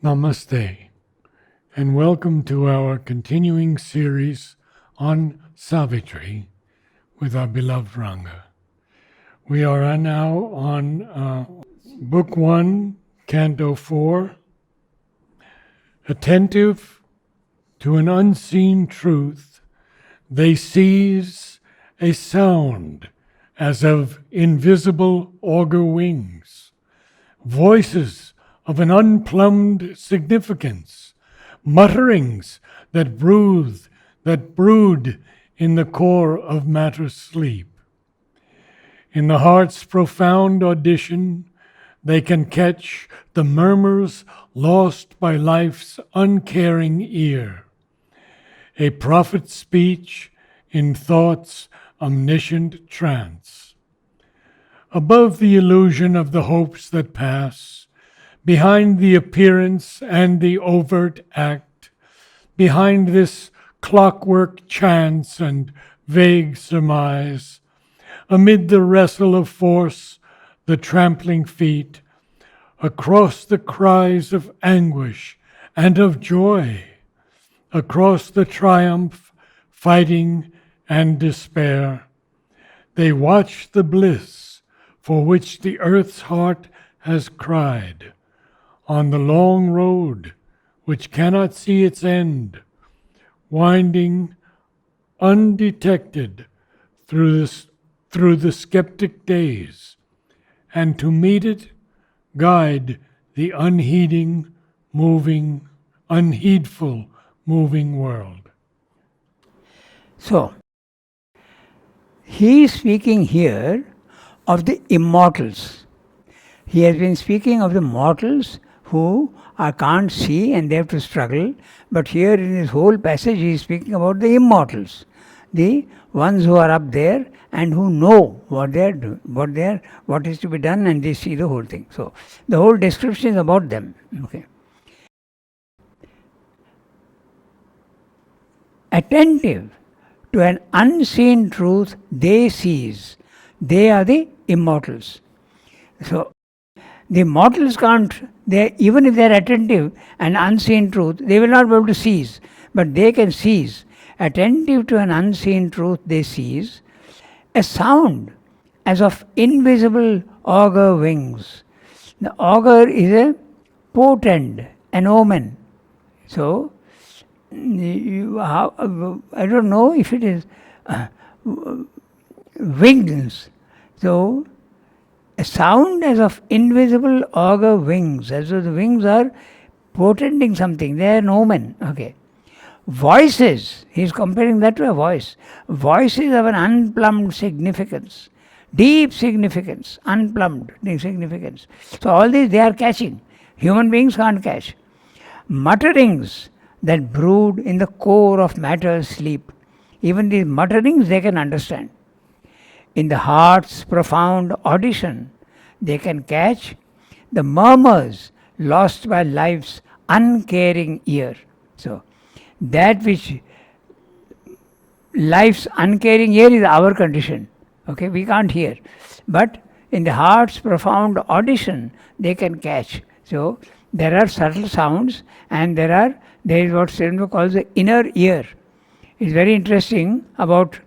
Namaste, and welcome to our continuing series on Savitri with our beloved Ranga. We are now on Book 1, Canto 4, attentive to an unseen truth, they seize a sound as of invisible augur wings, voices of an unplumbed significance, mutterings that brood in the core of matter sleep. In the heart's profound audition, they can catch the murmurs lost by life's uncaring ear, a prophet's speech in thought's omniscient trance. Above the illusion of the hopes that pass, behind the appearance and the overt act, behind this clockwork chance and vague surmise, amid the wrestle of force, the trampling feet, across the cries of anguish and of joy, across the triumph, fighting, and despair, they watch the bliss for which the earth's heart has cried, on the long road which cannot see its end, winding undetected through the skeptic days, and to meet it, guide the unheedful, moving world. So, he is speaking here of the immortals. He has been speaking of the mortals who can't see and they have to struggle. But here in this whole passage he is speaking about the immortals, the ones who are up there and who know what is to be done, and they see the whole thing. So the whole description is about them. Okay. Attentive to an unseen truth they seize. They are the immortals. So the mortals can't, even if they are attentive and unseen truth, they will not be able to seize. But they can seize. Attentive to an unseen truth, they seize a sound as of invisible augur wings. The augur is a portend, an omen. So, I don't know if it is wings. So, a sound as of invisible augur wings, as though the wings are portending something, they are an omen. Okay. Voices, he is comparing that to a voice. Voices of an unplumbed significance, deep significance, unplumbed significance. So all these they are catching. Human beings can't catch. Mutterings that brood in the core of matter's sleep. Even these mutterings they can understand. In the heart's profound audition, they can catch the murmurs lost by life's uncaring ear. So, that which life's uncaring ear is our condition. Okay, we can't hear. But in the heart's profound audition, they can catch. So, there are subtle sounds, and there is what Srinivas calls the inner ear. It's very interesting about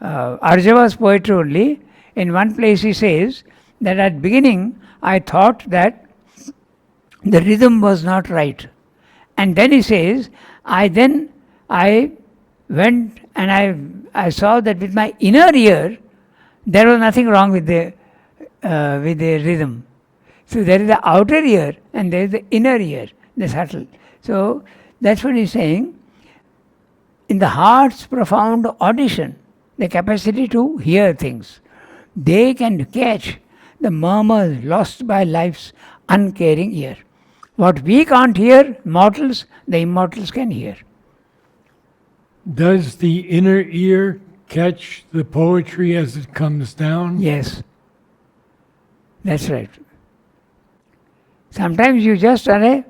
Arjava's poetry only. In one place he says that at beginning I thought that the rhythm was not right. And then he says, I went and I saw that with my inner ear there was nothing wrong with the rhythm. So there is the outer ear and there is the inner ear, the subtle. So that's what he's saying. In the heart's profound audition, the capacity to hear things, they can catch the murmurs lost by life's uncaring ear. What we can't hear, mortals, the immortals can hear. Does the inner ear catch the poetry as it comes down? Yes, that's right. Sometimes you just are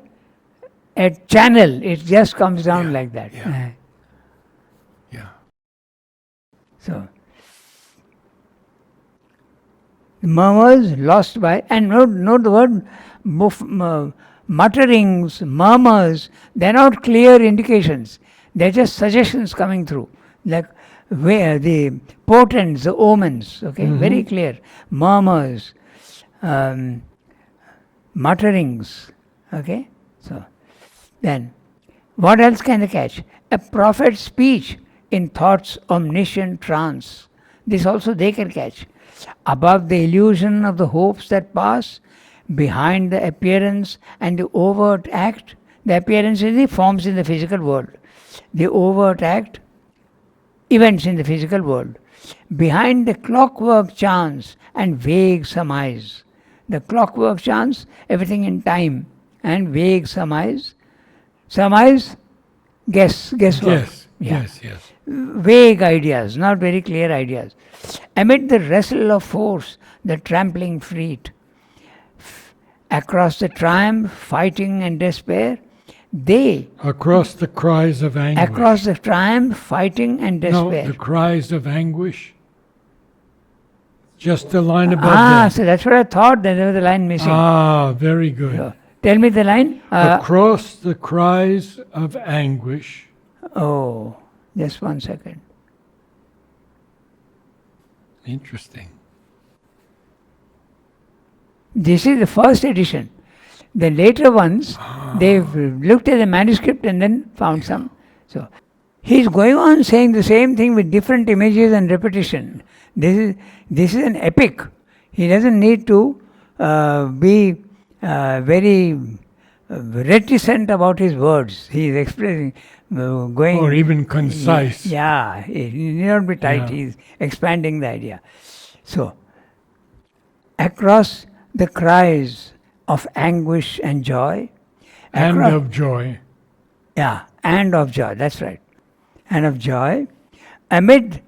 a channel, it just comes down like that. Yeah. So, murmurs lost by, and note the word mutterings, murmurs, they're not clear indications. They're just suggestions coming through. Like where the portents, the omens, okay, very clear. Murmurs, mutterings, okay. So then, what else can they catch? A prophet's speech in thought's omniscient trance. This also they can catch. Above the illusion of the hopes that pass, behind the appearance and the overt act, the appearance is the forms in the physical world. The overt act, events in the physical world. Behind the clockwork chance and vague surmise. The clockwork chance, everything in time, and vague surmise. Surmise, guesswork. Yes, Yeah. yes. Vague ideas, not very clear ideas. Amid the wrestle of force, the trampling feet, across the triumph, fighting and despair, they, Across the cries of anguish. across the triumph, fighting and despair. No, the cries of anguish. Just a line above that. So that's what I thought, that there was a line missing. Very good. So, tell me the line. Across the cries of anguish. Oh, just 1 second. Interesting. This is the first edition. The later ones, they've looked at the manuscript and then found some. So he's going on saying the same thing with different images and repetition. This is an epic. He doesn't need to be very reticent about his words. He is expressing, going. Or even concise. Yeah, he need not be tight. Yeah. He's expanding the idea. So, across the cries of anguish and joy. And across- of joy. Yeah, and of joy, that's right. And of joy, across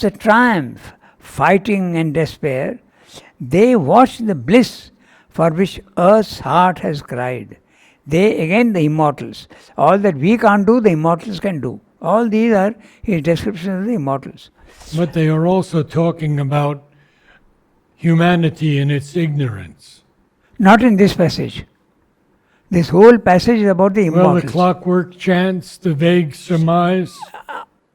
the triumph, fighting and despair, they watch the bliss for which earth's heart has cried. They, again, the immortals. All that we can't do, the immortals can do. All these are his descriptions of the immortals. But they are also talking about humanity in its ignorance. Not in this passage. This whole passage is about the Well, immortals. the clockwork chants, the vague surmise.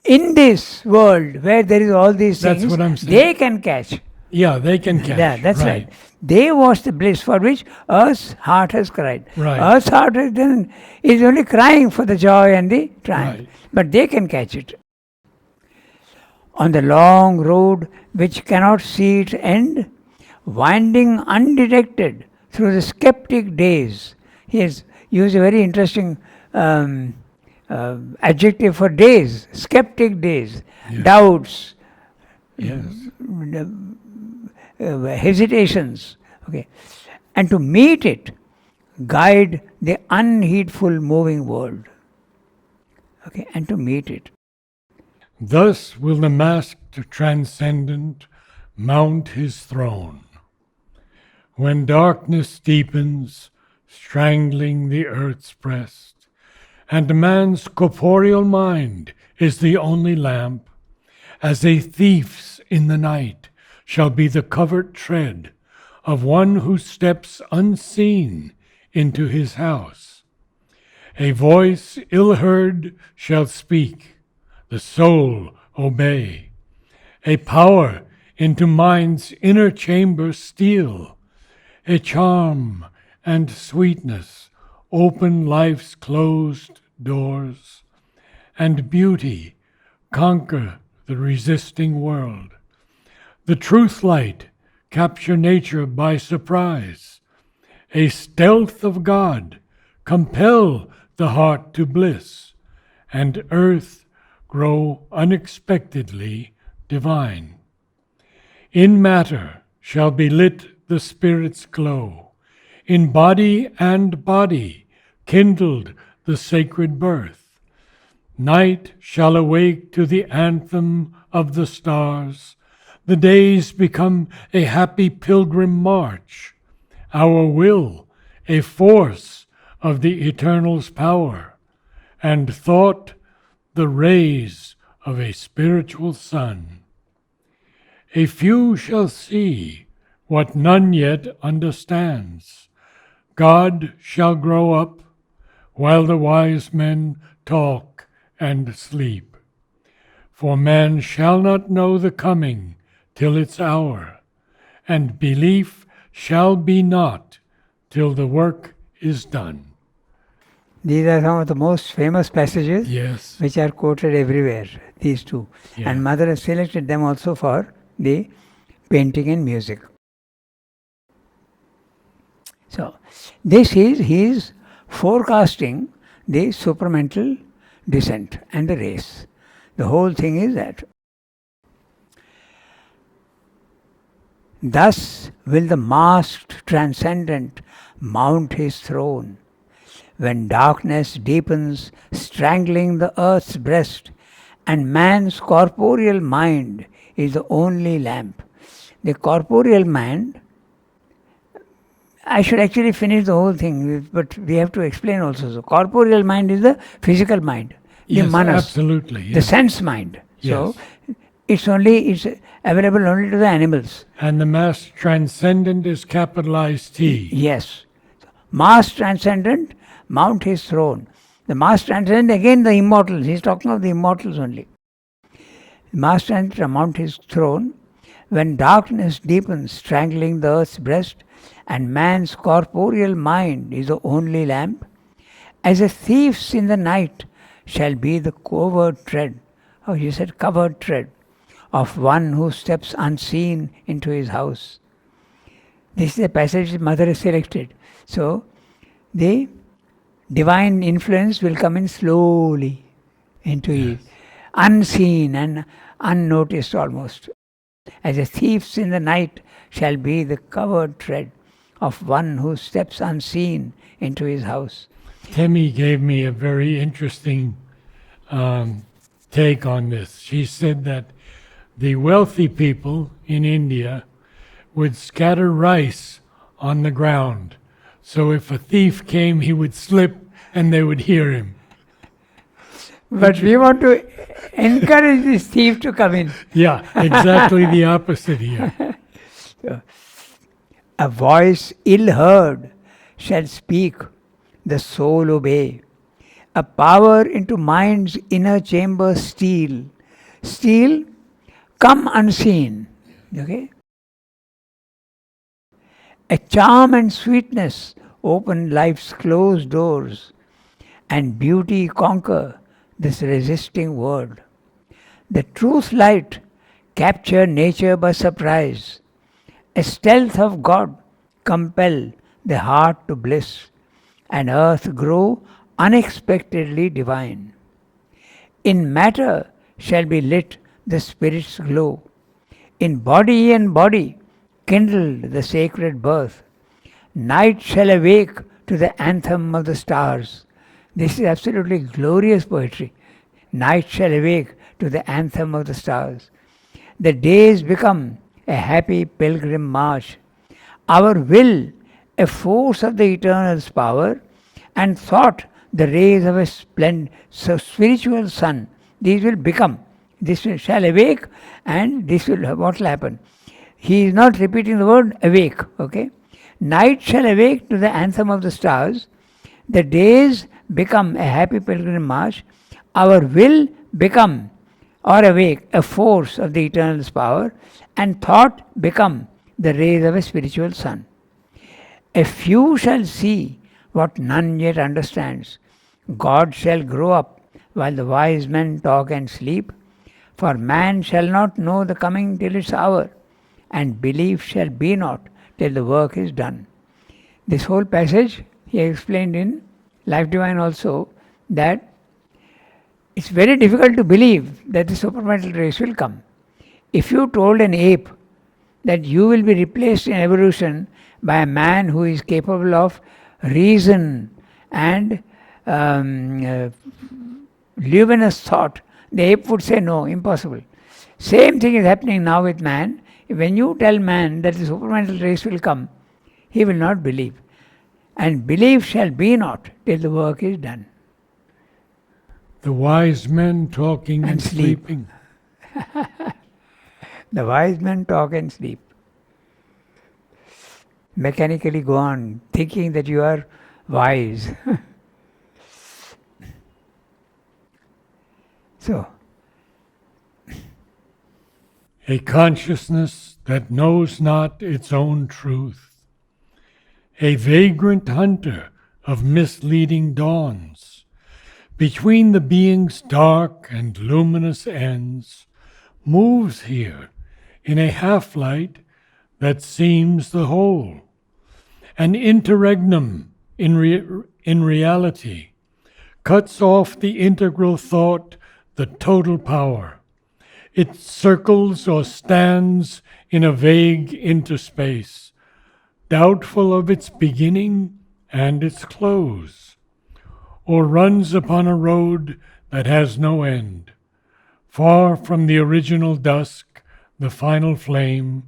In this world where there is all these That's things, what I'm saying. they can catch. Yeah, they can catch. Yeah, that's right. They watch the bliss for which earth's heart has cried. Right. Earth's heart is only crying for the joy and the triumph. Right. But they can catch it. On the long road which cannot see its end, winding undetected through the skeptic days. He has used a very interesting adjective for days, skeptic days, Yes. doubts, Yes. hesitations. Okay, and to meet it, guide the unheedful moving world. Okay, and to meet it. Thus will the masked transcendent mount his throne. When darkness deepens, strangling the earth's breast, and man's corporeal mind is the only lamp, as a thief's in the night shall be the covert tread of one who steps unseen into his house. A voice ill heard shall speak, the soul obey. A power into mind's inner chamber steal. A charm and sweetness open life's closed doors, and beauty conquer the resisting world. The truth light capture nature by surprise. A stealth of God compel the heart to bliss, and earth grow unexpectedly divine. In matter shall be lit the Spirit's glow, in body and body kindled the sacred birth. Night shall awake to the anthem of the stars, the days become a happy pilgrim march, our will a force of the Eternal's power, and thought the rays of a spiritual sun. A few shall see what none yet understands, God shall grow up while the wise men talk and sleep. For man shall not know the coming till its hour, and belief shall be not till the work is done. These are some of the most famous passages Yes. which are quoted everywhere, these two. Yeah. And Mother has selected them also for the painting and music. So, this is his forecasting the supramental descent and the race. The whole thing is that. Thus will the masked transcendent mount his throne, when darkness deepens, strangling the earth's breast, and man's corporeal mind is the only lamp. The corporeal mind, I should actually finish the whole thing, but we have to explain also. So, corporeal mind is the physical mind, the Yes, manas, absolutely. the Yes. sense mind. So, Yes. it's available only to the animals. And the mass transcendent is capitalized T. Yes. Mass transcendent, mount his throne. The mass transcendent, again the immortals. He's talking of the immortals only. Mass transcendent, mount his throne, when darkness deepens, strangling the earth's breast, and man's corporeal mind is the only lamp, as a thief's in the night shall be the covert tread. Oh, you said covered tread of one who steps unseen into his house. This is a passage Mother has selected. So, the divine influence will come in slowly into his, unseen and unnoticed almost. As a thief's in the night shall be the covered tread of one who steps unseen into his house. Temi gave me a very interesting take on this. She said that the wealthy people in India would scatter rice on the ground. So if a thief came, he would slip and they would hear him. But we want to encourage this thief to come in. Yeah, exactly the opposite here. A voice ill heard shall speak, the soul obey. A power into mind's inner chamber steal. Steal, come unseen. Okay? A charm and sweetness open life's closed doors, and beauty conquer this resisting world. The truth light capture nature by surprise. A stealth of God compel the heart to bliss, and earth grow unexpectedly divine. In matter shall be lit the spirit's glow. In body and body kindled the sacred birth. Night shall awake to the anthem of the stars. This is absolutely glorious poetry. Night shall awake to the anthem of the stars. The days become a happy pilgrim march. Our will, a force of the eternal's power, and thought, the rays of a spiritual sun. These will become. This shall awake, and this will, what will happen? He is not repeating the word awake, okay? Night shall awake to the anthem of the stars. The days become a happy pilgrim march. Our will become, or awake, a force of the eternal's power, and thought become the rays of a spiritual sun. A few shall see what none yet understands. God shall grow up while the wise men talk and sleep. For man shall not know the coming till its hour, and belief shall be not till the work is done. This whole passage he explained in Life Divine also, that it's very difficult to believe that the supramental race will come. If you told an ape that you will be replaced in evolution by a man who is capable of reason and luminous thought, the ape would say no, impossible. Same thing is happening now with man. When you tell man that the supramental race will come, he will not believe. And belief shall be not till the work is done. The wise men talking and sleeping. The wise men talk and sleep. mechanically go on thinking that you are wise. So, A consciousness that knows not its own truth, a vagrant hunter of misleading dawns, between the being's dark and luminous ends, moves here in a half-light that seems the whole, an interregnum in reality, cuts off the integral thought, the total power. It circles or stands in a vague interspace, doubtful of its beginning and its close, or runs upon a road that has no end. Far from the original dusk, the final flame,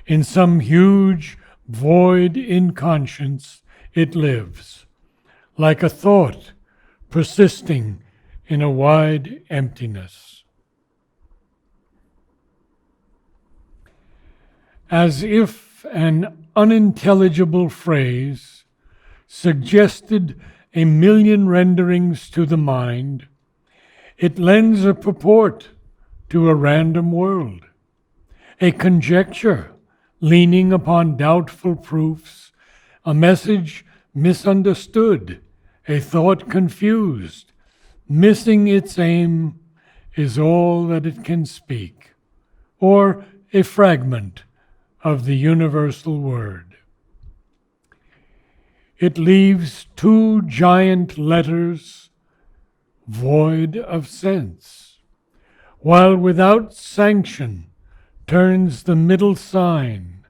in some huge void in conscience it lives, like a thought persisting in a wide emptiness. As if an unintelligible phrase suggested a million renderings to the mind, it lends a purport to a random world, a conjecture leaning upon doubtful proofs, a message misunderstood, a thought confused, missing its aim is all that it can speak, or a fragment of the universal word. It leaves two giant letters void of sense, while without sanction turns the middle sign,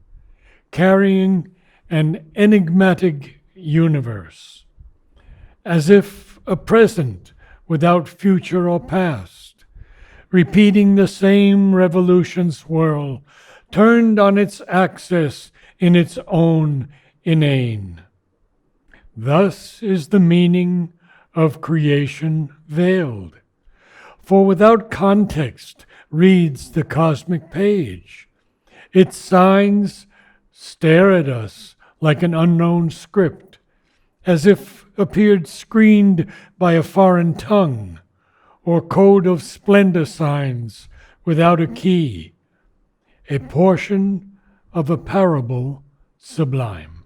carrying an enigmatic universe, as if a present without future or past, repeating the same revolution's whirl, turned on its axis in its own inane. Thus is the meaning of creation veiled. For without context reads the cosmic page. Its signs stare at us like an unknown script, as if appeared screened by a foreign tongue, or code of splendor signs without a key, a portion of a parable sublime.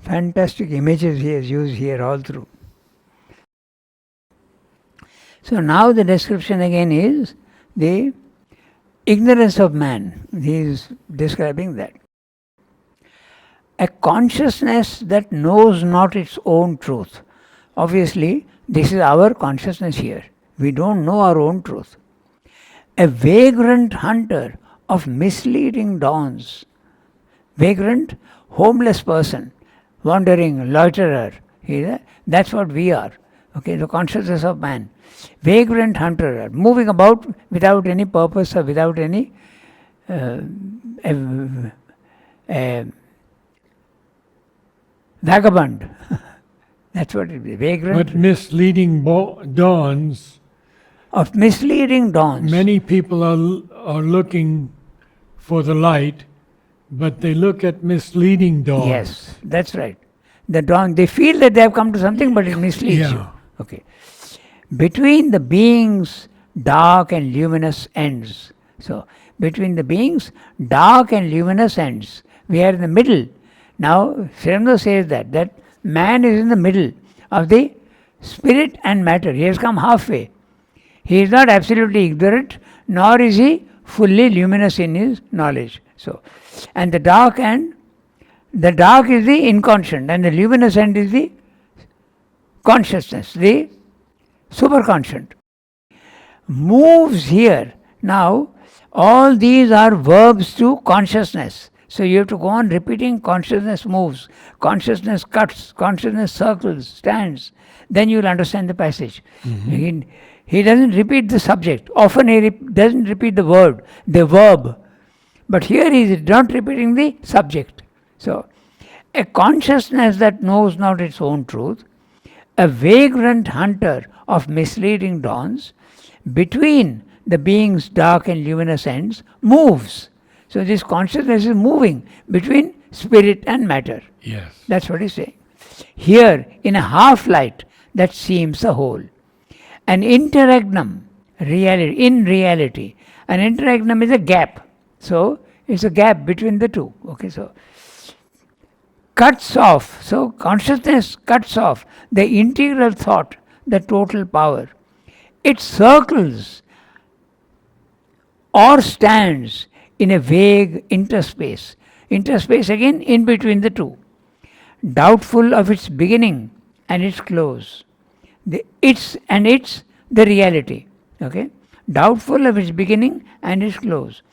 fantastic images he has used here all through. So now the description again is the ignorance of man. He is describing that. A consciousness that knows not its own truth. Obviously, this is our consciousness here. We don't know our own truth. A vagrant hunter of misleading dawns. Vagrant, homeless person, wandering, loiterer. That's what we are. Okay, the consciousness of man. Vagrant hunter, moving about without any purpose or without any vagabond. That's what it is. Vagrant. But misleading dawns. Of misleading dawns. Many people are looking for the light, but they look at misleading dawns. Yes, that's right. The dawn, they feel that they have come to something, but it misleads you. Okay. Between the being's dark and luminous ends. So, between the being's dark and luminous ends, we are in the middle. Now, Srimno says that man is in the middle of the spirit and matter. He has come halfway. He is not absolutely ignorant, nor is he fully luminous in his knowledge. So, and the dark is the inconscient, and the luminous end is the consciousness, the superconscient. Moves here. Now, all these are verbs to consciousness. So you have to go on repeating consciousness moves, consciousness cuts, consciousness circles, stands. Then you will understand the passage. Mm-hmm. He doesn't repeat the subject. Often he doesn't repeat the word, the verb. But here he is not repeating the subject. So, a consciousness that knows not its own truth, a vagrant hunter of misleading dawns, between the being's dark and luminous ends, moves. So this consciousness is moving between spirit and matter. Yes. That's what he's saying. Here, in a half light that seems a whole. An interregnum, in reality, an interregnum is a gap. So it's a gap between the two. Okay, so cuts off. So consciousness cuts off the integral thought, the total power. It circles or stands in a vague interspace. Interspace again in between the two. Doubtful of its beginning and its close. It's the reality. Okay? Doubtful of its beginning and its close.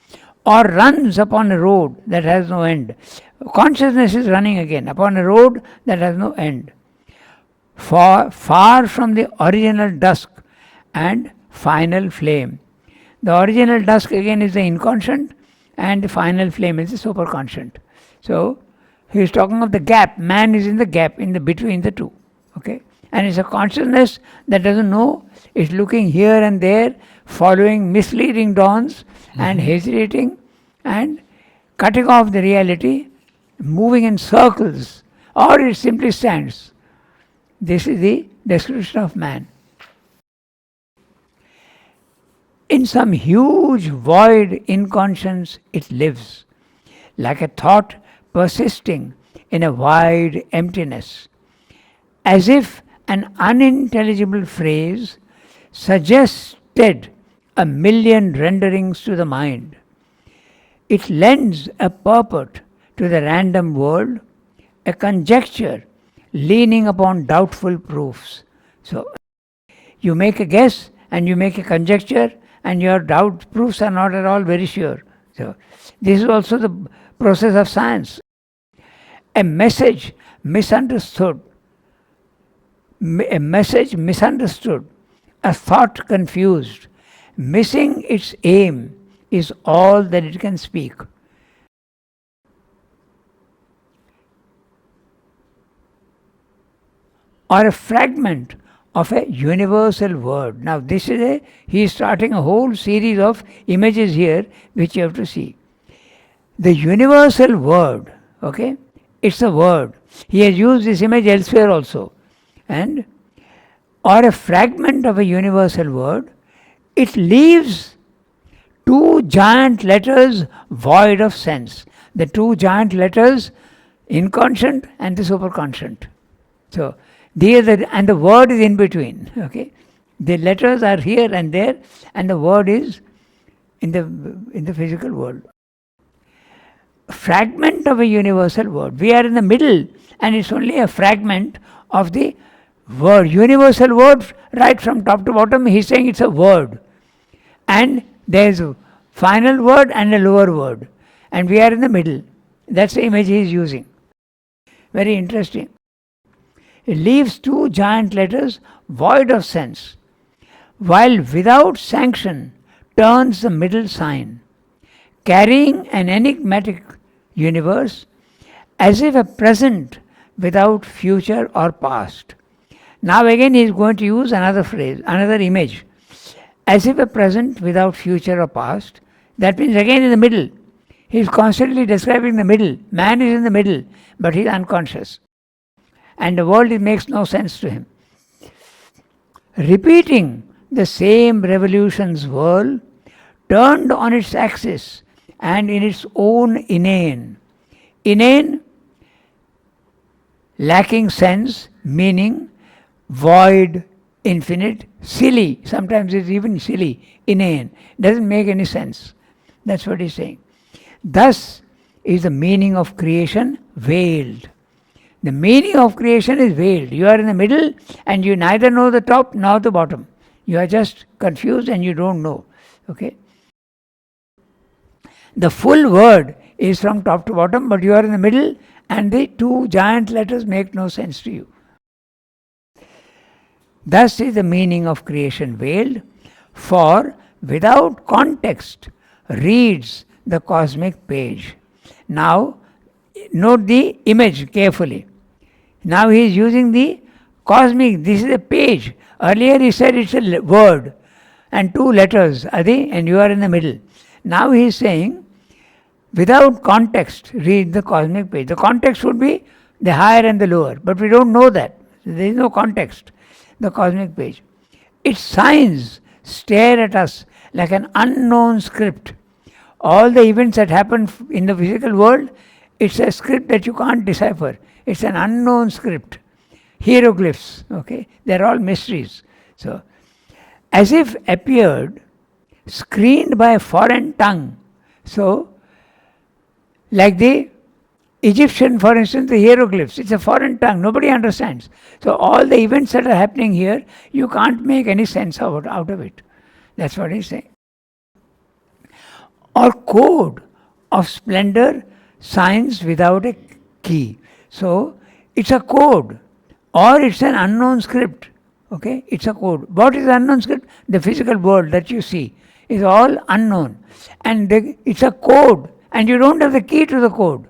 Or runs upon a road that has no end. Consciousness is running again upon a road that has no end. Far from the original dusk and final flame. The original dusk again is the inconscient, and the final flame is the superconscient. So he is talking of the gap. Man is in the gap in the between the two. Okay? And it's a consciousness that doesn't know. It's looking here and there, following misleading dawns, and hesitating and cutting off the reality, moving in circles, or it simply stands. This is the description of man. In some huge void inconscience it lives, like a thought persisting in a wide emptiness, as if an unintelligible phrase suggested a million renderings to the mind. It lends a purport to the random world, a conjecture leaning upon doubtful proofs. So you make a guess and you make a conjecture, and your doubt proofs are not at all very sure. So this is also the process of science. A message misunderstood, a thought confused, missing its aim is all that it can speak. Or a fragment of a universal word. Now he is starting a whole series of images here which you have to see. The universal word, okay, it's a word. He has used this image elsewhere also. And or a fragment of a universal word, it leaves two giant letters void of sense. The two giant letters, inconscient and the superconscient. So and the word is in between. Okay, the letters are here and there, and the word is in the physical world. Fragment of a universal word. We are in the middle, and it's only a fragment of the word. Universal word, right from top to bottom. He's saying it's a word, and there's a final word and a lower word, and we are in the middle. That's the image he is using. Very interesting. It leaves two giant letters void of sense, while without sanction turns the middle sign, carrying an enigmatic universe as if a present without future or past. Now again he is going to use another phrase, another image. As if a present without future or past. That means again in the middle. He is constantly describing the middle. Man is in the middle, but he is unconscious. And the world makes no sense to him. Repeating the same revolutions whirl, turned on its axis and in its own inane, lacking sense, meaning, void, infinite, silly. Sometimes it's even silly, inane. Doesn't make any sense. That's what he's saying. Thus is the meaning of creation veiled. The meaning of creation is veiled. You are in the middle and you neither know the top nor the bottom. You are just confused and you don't know. Okay? The full word is from top to bottom, but you are in the middle and the two giant letters make no sense to you. Thus is the meaning of creation veiled, for without context reads the cosmic page. Now, note the image carefully. Now he is using the cosmic, this is a page. Earlier he said it's a word and two letters, Adi, and you are in the middle. Now he is saying without context, read the cosmic page. The context would be the higher and the lower, but we don't know that. There is no context. The cosmic page. Its signs stare at us like an unknown script. All the events that happen in the physical world, it's a script that you can't decipher. It's an unknown script. Hieroglyphs, okay? They're all mysteries. So, as if appeared, screened by a foreign tongue. So, like the Egyptian, for instance, the hieroglyphs, it's a foreign tongue, nobody understands. So, all the events that are happening here, you can't make any sense out of it. That's what he's saying. Or code of splendor, signs without a key. So, it's a code or it's an unknown script. Okay, it's a code. What is the unknown script? The physical world that you see is all unknown. And it's a code and you don't have the key to the code.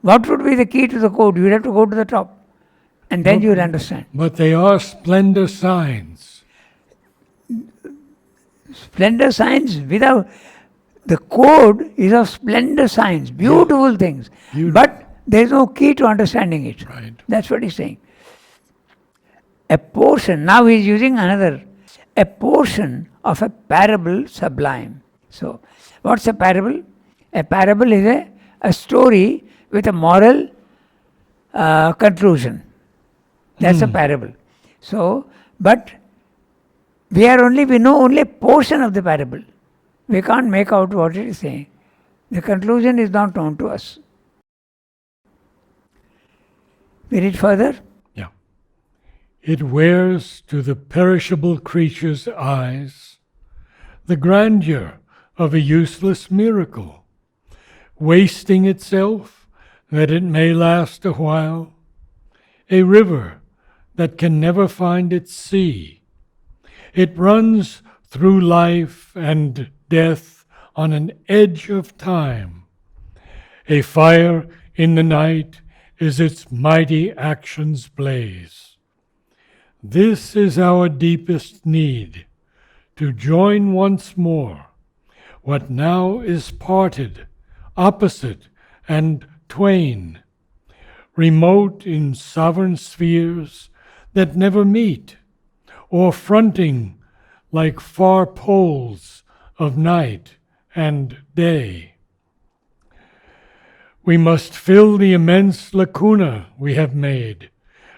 What would be the key to the code? You have to go to the top and then you will understand. But they are splendor signs. Splendor signs without... The code is of splendor signs, beautiful things. But there is no key to understanding it. Right. That's what he's saying. A portion, now he's using another, a portion of a parable sublime. So, what's a parable? A parable is a story with a moral conclusion. That's a parable. So, but we know only a portion of the parable. We can't make out what it is saying. The conclusion is not known to us. We read further. Yeah. It wears to the perishable creature's eyes the grandeur of a useless miracle, wasting itself that it may last a while, a river that can never find its sea. It runs through life and death on an edge of time. A fire in the night is its mighty action's blaze. This is our deepest need, to join once more what now is parted, opposite and twain, remote in sovereign spheres that never meet, or fronting like far poles of night and day. We must fill the immense lacuna we have made,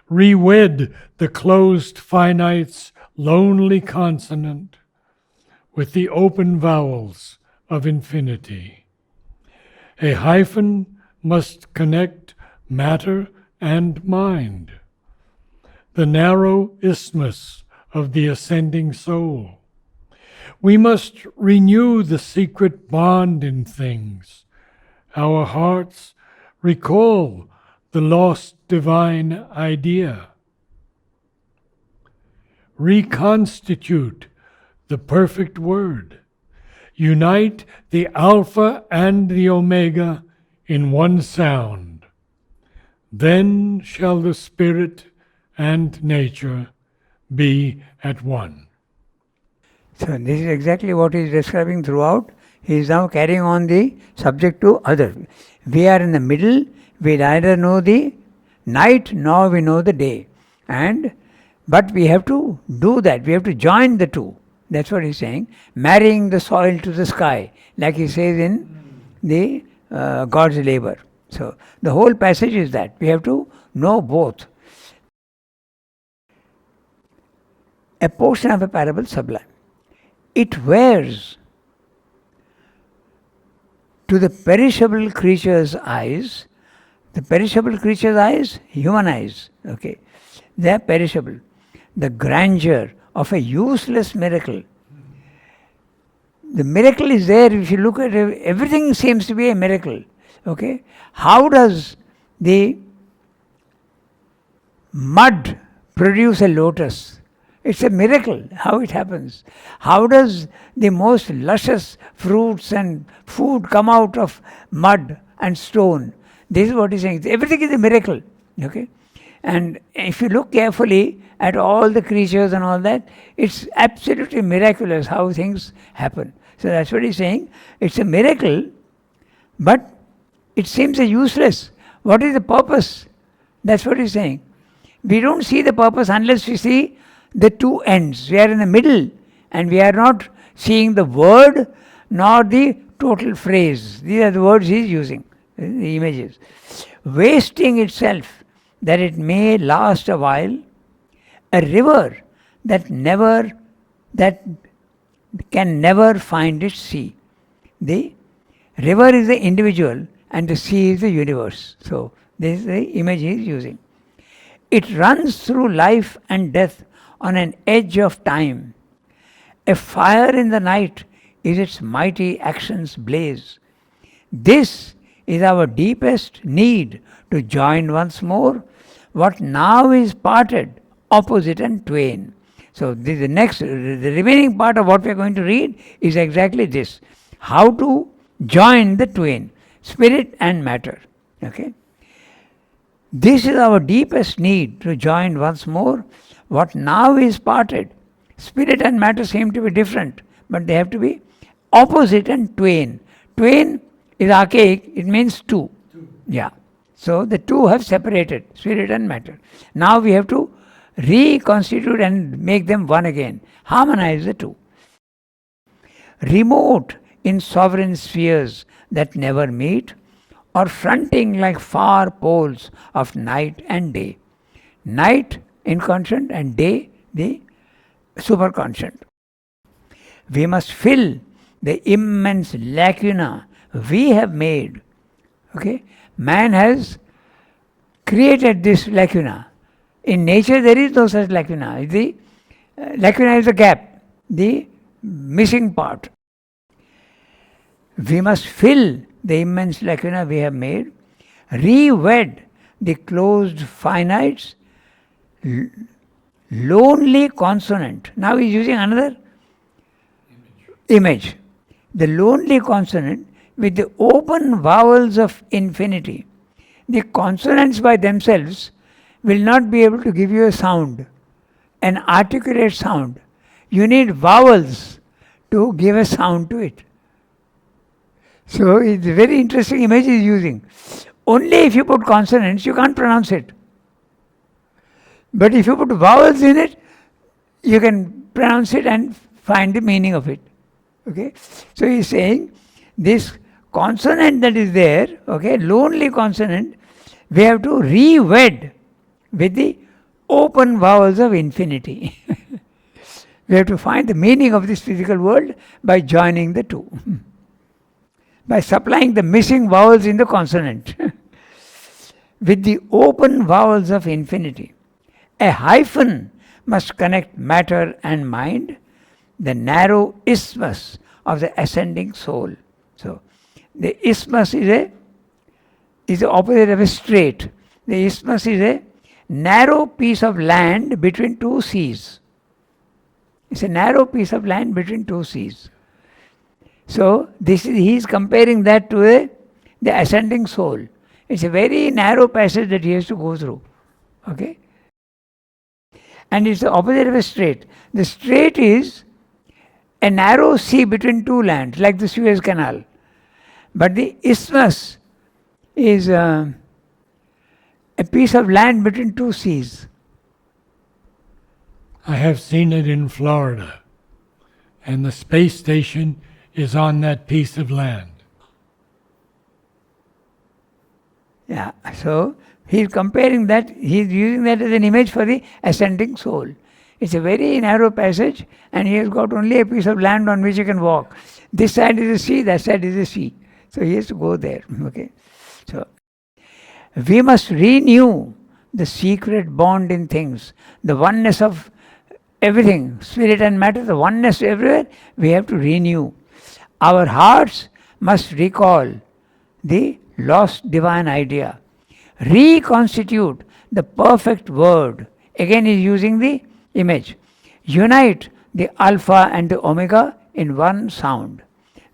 re-wed the closed finite's lonely consonant with the open vowels of infinity. A hyphen must connect matter and mind, the narrow isthmus of the ascending soul. We must renew the secret bond in things. Our hearts recall the lost divine idea. Reconstitute the perfect word. Unite the Alpha and the Omega in one sound. Then shall the Spirit and nature be at one. So this is exactly what he is describing throughout. He is now carrying on the subject to other. We are in the middle. We neither know the night nor we know the day. But we have to do that. We have to join the two. That's what he's saying. Marrying the soil to the sky, like he says in the God's labor. So the whole passage is that. We have to know both. A portion of a parable sublime. It wears to the perishable creature's eyes. The perishable creature's eyes, human eyes, okay, they are perishable. The grandeur of a useless miracle. The miracle is there. If you look at it, everything seems to be a miracle. Okay, how does the mud produce a lotus? It's a miracle how it happens. How does the most luscious fruits and food come out of mud and stone? This is what he's saying. Everything is a miracle. Okay? And if you look carefully at all the creatures and all that, it's absolutely miraculous how things happen. So that's what he's saying. It's a miracle, But it seems useless. What is the purpose? That's what he's saying. We don't see the purpose unless we see the two ends. We are in the middle and we are not seeing the word nor the total phrase. These are the words he is using, the images. Wasting itself that it may last a while, a river that can never find its sea. The river is the individual and the sea is the universe. So this is the image he is using. It runs through life and death on an edge of time. A fire in the night is its mighty action's blaze. This is our deepest need to join once more what now is parted, opposite and twain. So the remaining part of what we are going to read is exactly this. How to join the twain, spirit and matter. Okay? This is our deepest need to join once more what now is parted. Spirit and matter seem to be different, but they have to be opposite and twain. Twain is archaic, it means two. Yeah. So the two have separated, spirit and matter. Now we have to reconstitute and make them one again. Harmonize the two. Remote in sovereign spheres that never meet, or fronting like far poles of night and day. Night inconscient and day the superconscient. We must fill the immense lacuna we have made. Okay? Man has created this lacuna. In nature there is no such lacuna. The lacuna is the gap, the missing part. We must fill the immense lacuna we have made, re-wed the closed finites, lonely consonant. Now he is using another image. The lonely consonant with the open vowels of infinity. The consonants by themselves will not be able to give you a sound, an articulate sound. You need vowels to give a sound to it. So it's a very interesting image he is using. Only if you put consonants, you can't pronounce it. But if you put vowels in it, you can pronounce it and find the meaning of it. Okay? So he is saying this consonant that is there, okay, lonely consonant, we have to re-wed with the open vowels of infinity. We have to find the meaning of this physical world by joining the two. By supplying the missing vowels in the consonant with the open vowels of infinity. A hyphen must connect matter and mind, the narrow isthmus of the ascending soul. So, the isthmus is the opposite of a strait. The isthmus is a narrow piece of land between two seas. It's a narrow piece of land between two seas. So he is comparing that to the ascending soul. It's a very narrow passage that he has to go through. Okay? And it's the opposite of a strait. The strait is a narrow sea between two lands, like the Suez Canal. But the isthmus is a piece of land between two seas. I have seen it in Florida, and the space station is on that piece of land. Yeah, so he is comparing that, he is using that as an image for the ascending soul. It's a very narrow passage and he has got only a piece of land on which he can walk. This side is the sea, that side is the sea. So he has to go there. Okay. So we must renew the secret bond in things, the oneness of everything, spirit and matter, the oneness everywhere, we have to renew. Our hearts must recall the lost divine idea, reconstitute the perfect word. Again, he is using the image. Unite the alpha and the omega in one sound.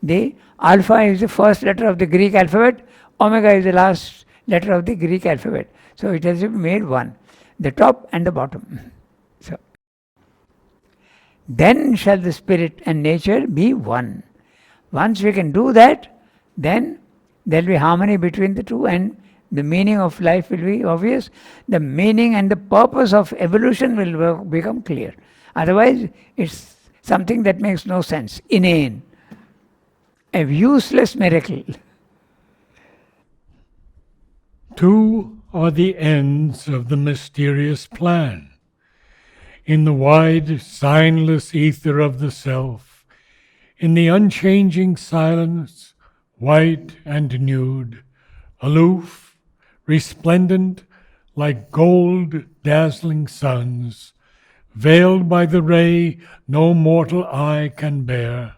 The alpha is the first letter of the Greek alphabet, omega is the last letter of the Greek alphabet. So it has to be made one, the top and the bottom. So then shall the spirit and nature be one. Once we can do that, then There will be harmony between the two, and the meaning of life will be obvious. The meaning and the purpose of evolution will become clear. Otherwise, it's something that makes no sense, inane, a useless miracle. Two are the ends of the mysterious plan. In the wide, signless ether of the self, in the unchanging silence, white and nude, aloof, resplendent like gold dazzling suns, veiled by the ray no mortal eye can bear,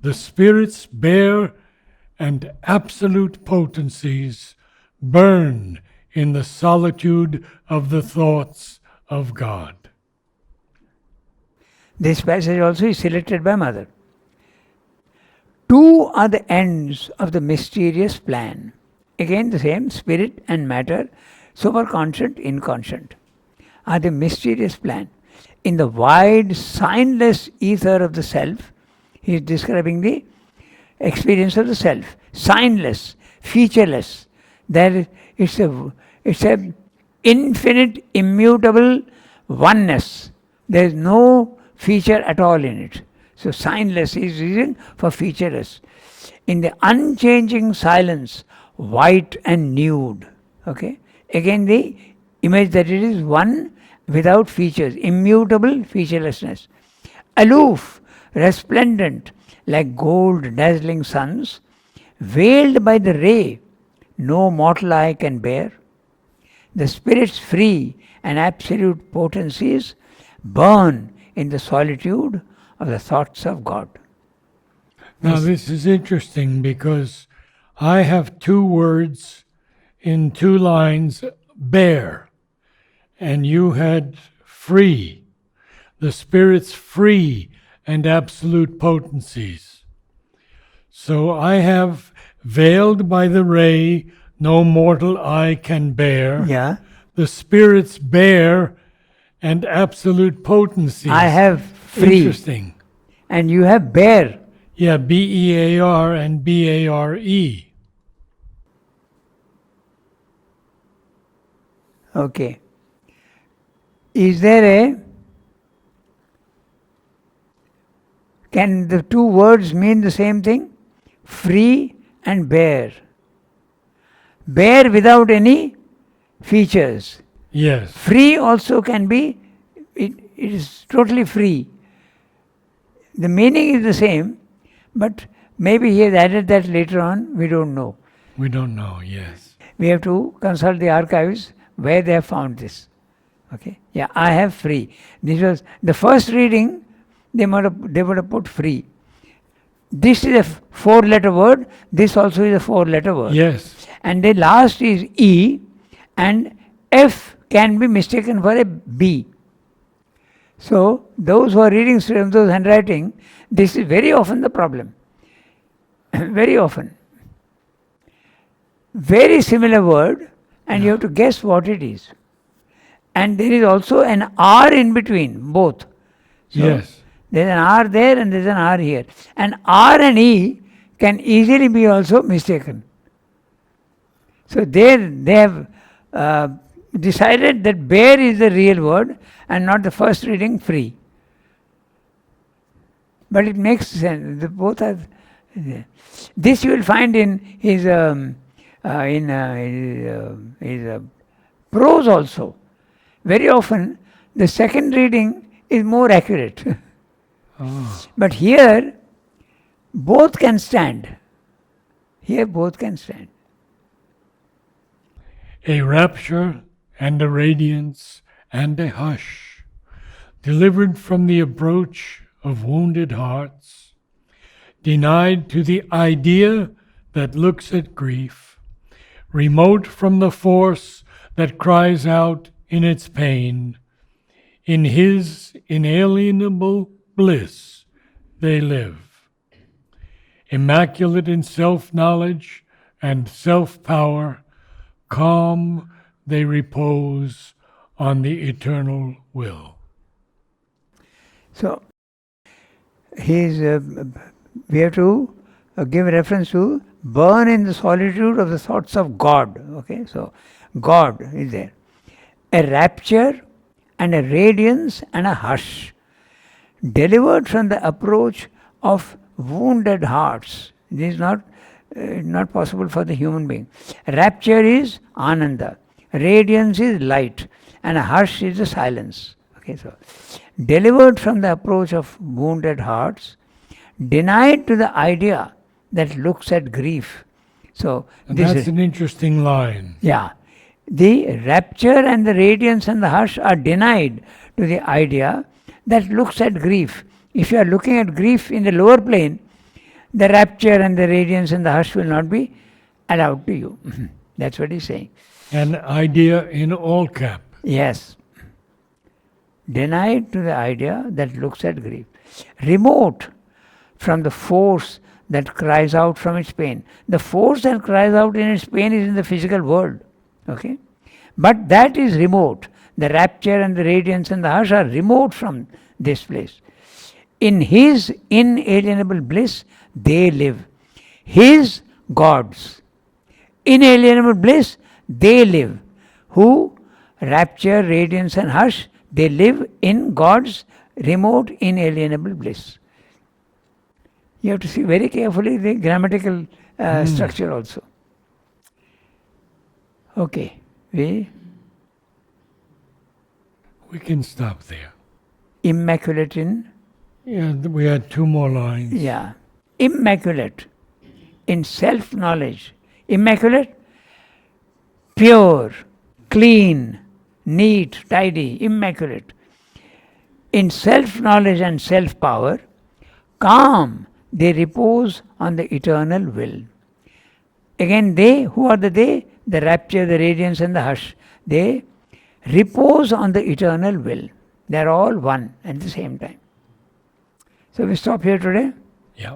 the spirits bare and absolute potencies burn in the solitude of the thoughts of God. This passage also is selected by Mother. Two are the ends of the mysterious plan. Again the same, spirit and matter, superconscient, inconscient, are the mysterious plan. In the wide, signless ether of the self, he is describing the experience of the self. Signless, featureless. It's a infinite, immutable oneness. There is no feature at all in it. So signless is reason for featureless. In the unchanging silence, white and nude. Okay? Again the image that it is one without features, immutable featurelessness. Aloof, resplendent, like gold dazzling suns, veiled by the ray no mortal eye can bear. The spirit's free and absolute potencies burn in the solitude of the thoughts of God. Now this is interesting because I have two words in two lines, bear, and you had free. The spirit's free and absolute potencies. So I have veiled by the ray no mortal eye can bear. Yeah. The spirit's bare and absolute potencies. I have free. Interesting. And you have bear. Yeah, B-E-A-R and B-A-R-E. Okay. Is there a... Can the two words mean the same thing? Free and bare. Bare without any features. Yes. Free also can be, it is totally free. The meaning is the same, but maybe he has added that later on, we don't know. We don't know, yes. We have to consult the archives where they have found this. Okay? Yeah, I have free. This was the first reading, they would have put free. This is a four-letter word, this also is a four-letter word. Yes. And the last is E, and F can be mistaken for a B. So, those who are reading Sri Aurobindo handwriting, this is very often the problem. Very often. Very similar word, and you have to guess what it is. And there is also an R in between, both. So Yes. there's an R there and there's an R here. And R and E can easily be also mistaken. So they have decided that bare is the real word and not the first reading free. But it makes sense. Both are there. This you will find in his prose also. Very often the second reading is more accurate. Oh. But here both can stand. Here both can stand. A rapture and a radiance and a hush, delivered from the approach of wounded hearts, denied to the idea that looks at grief, remote from the force that cries out in its pain. In his inalienable bliss they live. Immaculate in self-knowledge and self-power, calm they repose on the eternal will. So, we have to give reference to burn in the solitude of the thoughts of God. Okay, so God is there. A rapture and a radiance and a hush, delivered from the approach of wounded hearts. This is not possible for the human being. Rapture is ananda, radiance is light, and a hush is the silence. Okay, so delivered from the approach of wounded hearts, denied to the idea that looks at grief. So And this that's is, an interesting line. yeah, the rapture and the radiance and the hush are denied to the idea that looks at grief. If you are looking at grief in the lower plane, the rapture and the radiance and the hush will not be allowed to you. That's what he's saying. An idea in all cap. Yes. Denied to the idea that looks at grief. Remote from the force that cries out from its pain. The force that cries out in its pain is in the physical world. Okay? But that is remote. The rapture and the radiance and the hush are remote from this place. In his inalienable bliss, they live. His gods. Inalienable bliss, they live. Who? Rapture, radiance, and hush, they live in God's remote, inalienable bliss. You have to see very carefully the grammatical structure also. Okay, we can stop there. immaculate in, Yeah, we had two more lines. yeah, immaculate in self-knowledge. Immaculate, pure, clean, neat, tidy, immaculate. In self-knowledge and self-power, calm, they repose on the eternal will. Again, they, who are the they? The rapture, the radiance, and the hush. They repose on the eternal will. They are all one at the same time. So we stop here today. Yeah.